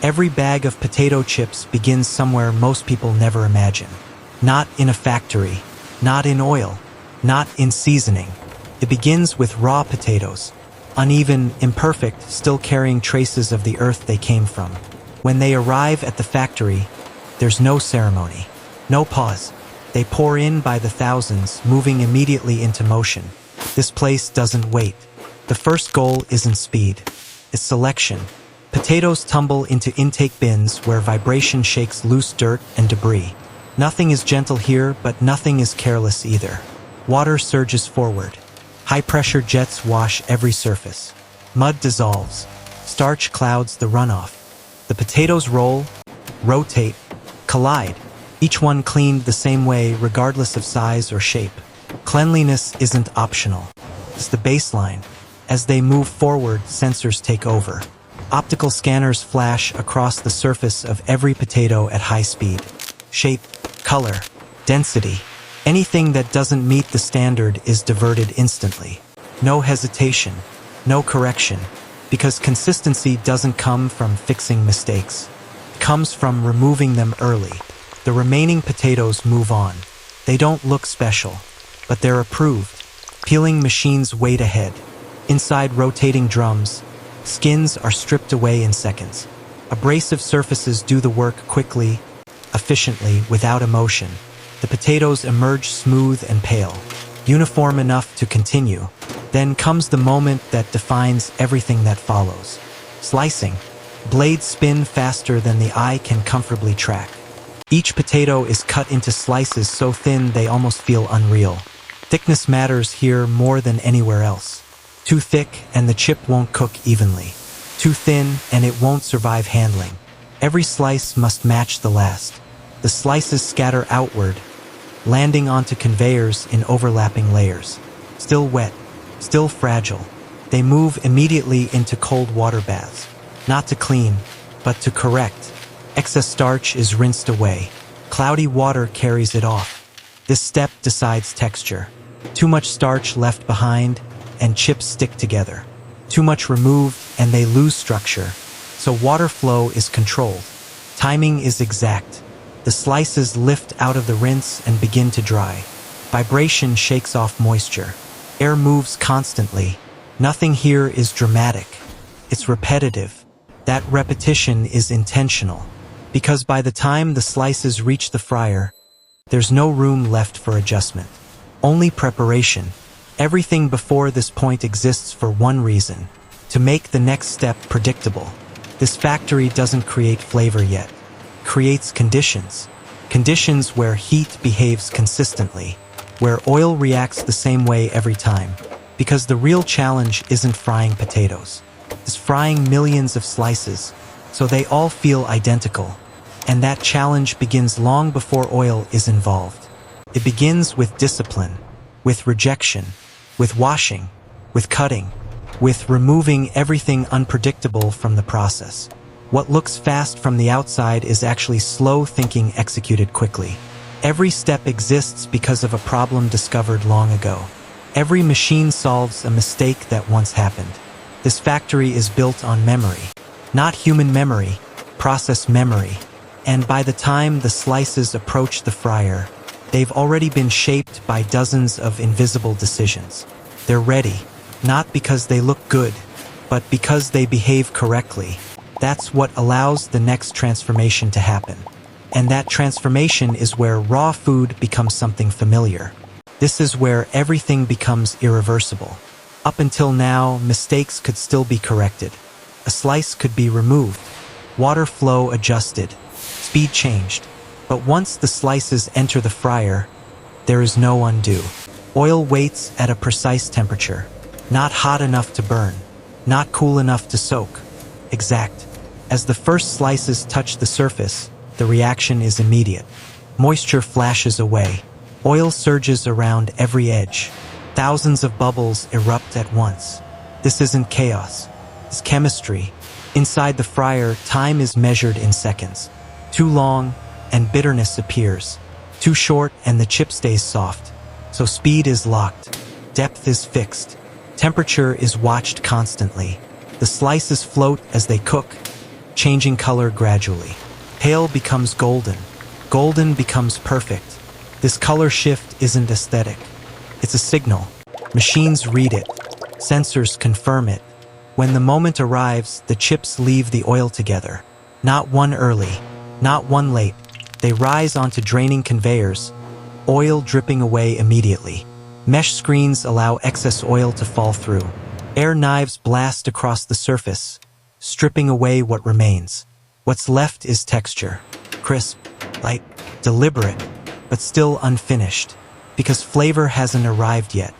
Every bag of potato chips begins somewhere most people never imagine. Not in a factory, not in oil, not in seasoning. It begins with raw potatoes, uneven, imperfect, still carrying traces of the earth they came from. When they arrive at the factory, there's no ceremony, no pause. They pour in by the thousands, moving immediately into motion. This place doesn't wait. The first goal isn't speed, it's selection. Potatoes tumble into intake bins where vibration shakes loose dirt and debris. Nothing is gentle here, but nothing is careless either. Water surges forward. High-pressure jets wash every surface. Mud dissolves. Starch clouds the runoff. The potatoes roll, rotate, collide, each one cleaned the same way regardless of size or shape. Cleanliness isn't optional. It's the baseline. As they move forward, sensors take over. Optical scanners flash across the surface of every potato at high speed. Shape, color, density. Anything that doesn't meet the standard is diverted instantly. No hesitation, no correction, because consistency doesn't come from fixing mistakes. It comes from removing them early. The remaining potatoes move on. They don't look special, but they're approved. Peeling machines wait ahead. Inside rotating drums, skins are stripped away in seconds. Abrasive surfaces do the work quickly, efficiently, without emotion. The potatoes emerge smooth and pale, uniform enough to continue. Then comes the moment that defines everything that follows. Slicing. Blades spin faster than the eye can comfortably track. Each potato is cut into slices so thin they almost feel unreal. Thickness matters here more than anywhere else. Too thick and the chip won't cook evenly. Too thin and it won't survive handling. Every slice must match the last. The slices scatter outward, landing onto conveyors in overlapping layers. Still wet, still fragile. They move immediately into cold water baths. Not to clean, but to correct. Excess starch is rinsed away. Cloudy water carries it off. This step decides texture. Too much starch left behind, and chips stick together. Too much removed, and they lose structure. So water flow is controlled. Timing is exact. The slices lift out of the rinse and begin to dry. Vibration shakes off moisture. Air moves constantly. Nothing here is dramatic. It's repetitive. That repetition is intentional. Because by the time the slices reach the fryer, there's no room left for adjustment. Only preparation. Everything before this point exists for one reason: to make the next step predictable. This factory doesn't create flavor yet. It creates conditions. Conditions where heat behaves consistently, where oil reacts the same way every time. Because the real challenge isn't frying potatoes. It's frying millions of slices, so they all feel identical. And that challenge begins long before oil is involved. It begins with discipline, with rejection, with washing, with cutting, with removing everything unpredictable from the process. What looks fast from the outside is actually slow thinking executed quickly. Every step exists because of a problem discovered long ago. Every machine solves a mistake that once happened. This factory is built on memory. Not human memory, process memory. And by the time the slices approach the fryer, they've already been shaped by dozens of invisible decisions. They're ready, not because they look good, but because they behave correctly. That's what allows the next transformation to happen. And that transformation is where raw food becomes something familiar. This is where everything becomes irreversible. Up until now, mistakes could still be corrected. A slice could be removed, water flow adjusted, speed changed. But once the slices enter the fryer, there is no undo. Oil waits at a precise temperature, not hot enough to burn, not cool enough to soak. Exact. As the first slices touch the surface, the reaction is immediate. Moisture flashes away. Oil surges around every edge. Thousands of bubbles erupt at once. This isn't chaos. It's chemistry. Inside the fryer, time is measured in seconds. Too long, and bitterness appears. Too short, and the chip stays soft. So speed is locked. Depth is fixed. Temperature is watched constantly. The slices float as they cook, changing color gradually. Pale becomes golden. Golden becomes perfect. This color shift isn't aesthetic. It's a signal. Machines read it. Sensors confirm it. When the moment arrives, the chips leave the oil together. Not one early, not one late. They rise onto draining conveyors, oil dripping away immediately. Mesh screens allow excess oil to fall through. Air knives blast across the surface, stripping away what remains. What's left is texture. Crisp, light, deliberate, but still unfinished. Because flavor hasn't arrived yet.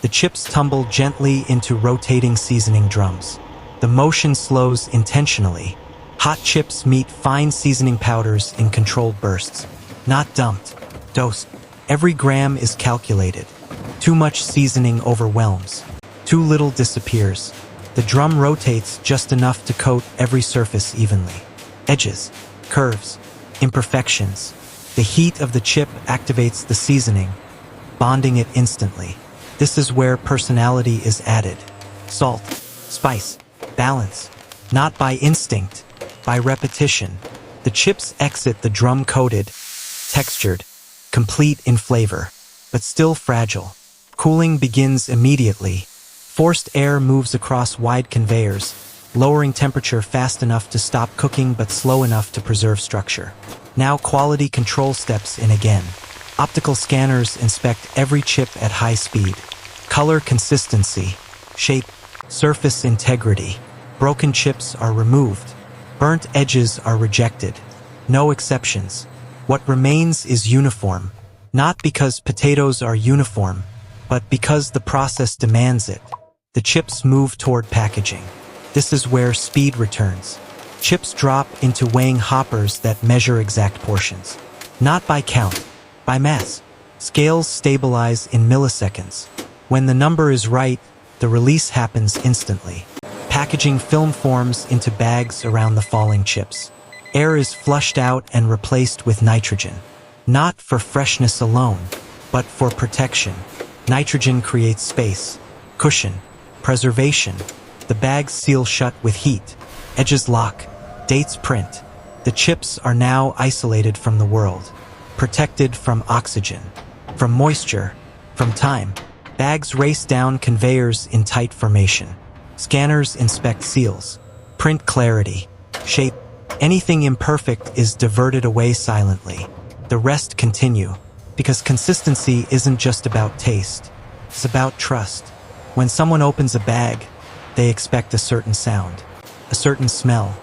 The chips tumble gently into rotating seasoning drums. The motion slows intentionally. Hot chips meet fine seasoning powders in controlled bursts. Not dumped, dosed. Every gram is calculated. Too much seasoning overwhelms. Too little disappears. The drum rotates just enough to coat every surface evenly. Edges, curves, imperfections. The heat of the chip activates the seasoning, bonding it instantly. This is where personality is added. Salt, spice, balance. Not by instinct, by repetition. The chips exit the drum coated, textured, complete in flavor, but still fragile. Cooling begins immediately. Forced air moves across wide conveyors, lowering temperature fast enough to stop cooking but slow enough to preserve structure. Now quality control steps in again. Optical scanners inspect every chip at high speed. Color consistency, shape, surface integrity. Broken chips are removed. Burnt edges are rejected. No exceptions. What remains is uniform. Not because potatoes are uniform, but because the process demands it. The chips move toward packaging. This is where speed returns. Chips drop into weighing hoppers that measure exact portions. Not by count, by mass. Scales stabilize in milliseconds. When the number is right, the release happens instantly. Packaging film forms into bags around the falling chips. Air is flushed out and replaced with nitrogen. Not for freshness alone, but for protection. Nitrogen creates space, cushion, preservation. The bags seal shut with heat. Edges lock. Dates print. The chips are now isolated from the world. Protected from oxygen, from moisture, from time. Bags race down conveyors in tight formation. Scanners inspect seals. Print clarity. Shape. Anything imperfect is diverted away silently. The rest continue. Because consistency isn't just about taste. It's about trust. When someone opens a bag, they expect a certain sound, a certain smell,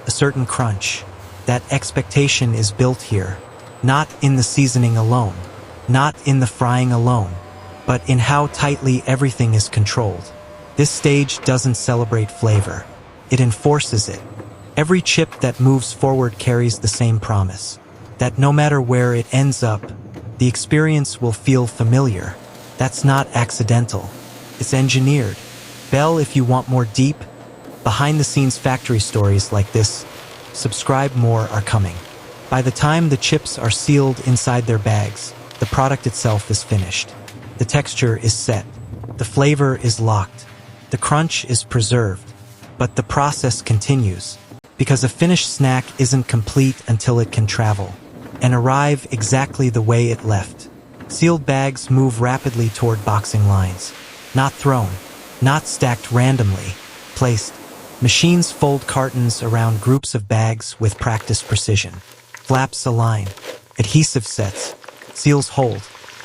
a certain crunch. That expectation is built here. Not in the seasoning alone. Not in the frying alone. But in how tightly everything is controlled. This stage doesn't celebrate flavor. It enforces it. Every chip that moves forward carries the same promise. That no matter where it ends up, the experience will feel familiar. That's not accidental. It's engineered. Bell, if you want more deep, behind-the-scenes factory stories like this, subscribe, more are coming. By the time the chips are sealed inside their bags, the product itself is finished. The texture is set. The flavor is locked. The crunch is preserved. But the process continues. Because a finished snack isn't complete until it can travel and arrive exactly the way it left. Sealed bags move rapidly toward boxing lines. Not thrown. Not stacked randomly. Placed. Machines fold cartons around groups of bags with practiced precision. Flaps align. Adhesive sets. Seals hold.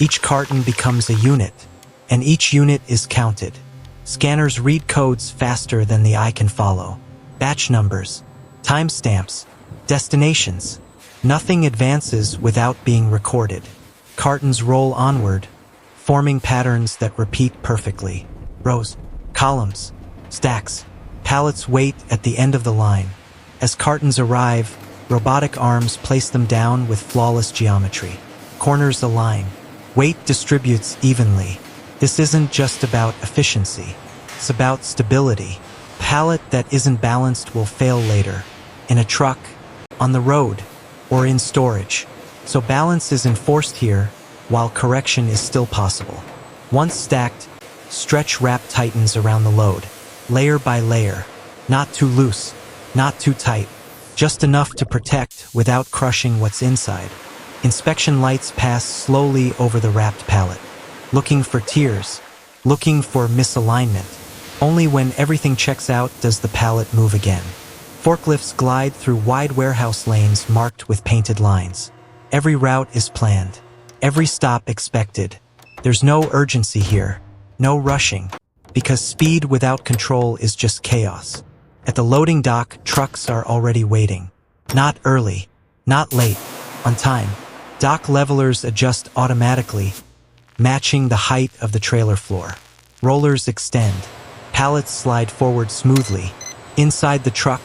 Each carton becomes a unit, and each unit is counted. Scanners read codes faster than the eye can follow. Batch numbers, timestamps, destinations. Nothing advances without being recorded. Cartons roll onward, forming patterns that repeat perfectly. Rows, columns, stacks. Pallets wait at the end of the line. As cartons arrive, robotic arms place them down with flawless geometry. Corners align. Weight distributes evenly. This isn't just about efficiency. It's about stability. A pallet that isn't balanced will fail later. In a truck, on the road, or in storage. So balance is enforced here, while correction is still possible. Once stacked, stretch wrap tightens around the load, layer by layer. Not too loose, not too tight. just enough to protect without crushing what's inside. Inspection lights pass slowly over the wrapped pallet, looking for tears, looking for misalignment. Only when everything checks out does the pallet move again. Forklifts glide through wide warehouse lanes marked with painted lines. Every route is planned, every stop expected. There's no urgency here, no rushing, because speed without control is just chaos. At the loading dock, trucks are already waiting. Not early, not late, on time. Dock levelers adjust automatically, matching the height of the trailer floor. Rollers extend. Pallets slide forward smoothly. Inside the truck,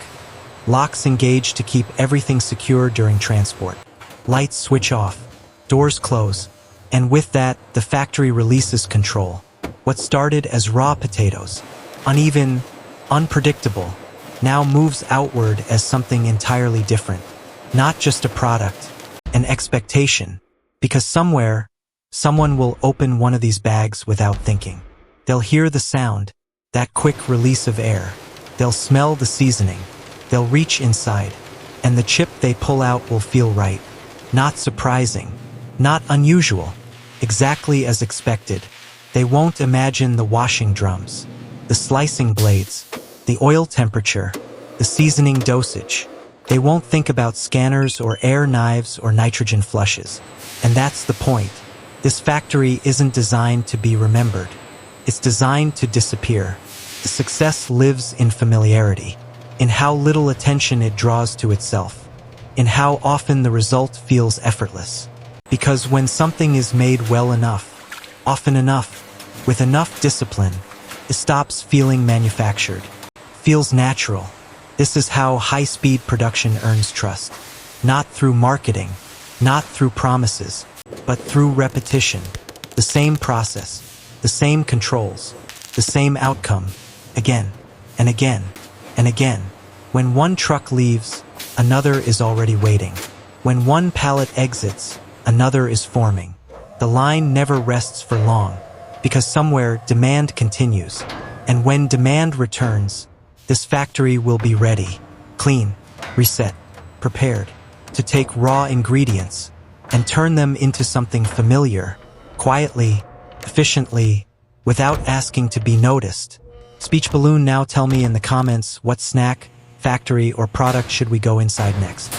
locks engage to keep everything secure during transport. Lights switch off. Doors close. And with that, the factory releases control. What started as raw potatoes, uneven, unpredictable, now moves outward as something entirely different. Not just a product, an expectation. Because somewhere, someone will open one of these bags without thinking. They'll hear the sound, that quick release of air. They'll smell the seasoning. They'll reach inside, and the chip they pull out will feel right. Not surprising, not unusual, exactly as expected. They won't imagine the washing drums, the slicing blades, the oil temperature, the seasoning dosage. They won't think about scanners or air knives or nitrogen flushes. And that's the point. This factory isn't designed to be remembered. It's designed to disappear. The success lives in familiarity, in how little attention it draws to itself, in how often the result feels effortless. Because when something is made well enough, often enough, with enough discipline, it stops feeling manufactured, feels natural. This is how high-speed production earns trust. Not through marketing, not through promises, but through repetition. The same process, the same controls, the same outcome, again, and again, and again. When one truck leaves, another is already waiting. When one pallet exits, another is forming. The line never rests for long, because somewhere demand continues. And when demand returns, this factory will be ready, clean, reset, prepared, to take raw ingredients and turn them into something familiar, quietly, efficiently, without asking to be noticed. Speech Balloon, now tell me in the comments what snack, factory, or product should we go inside next.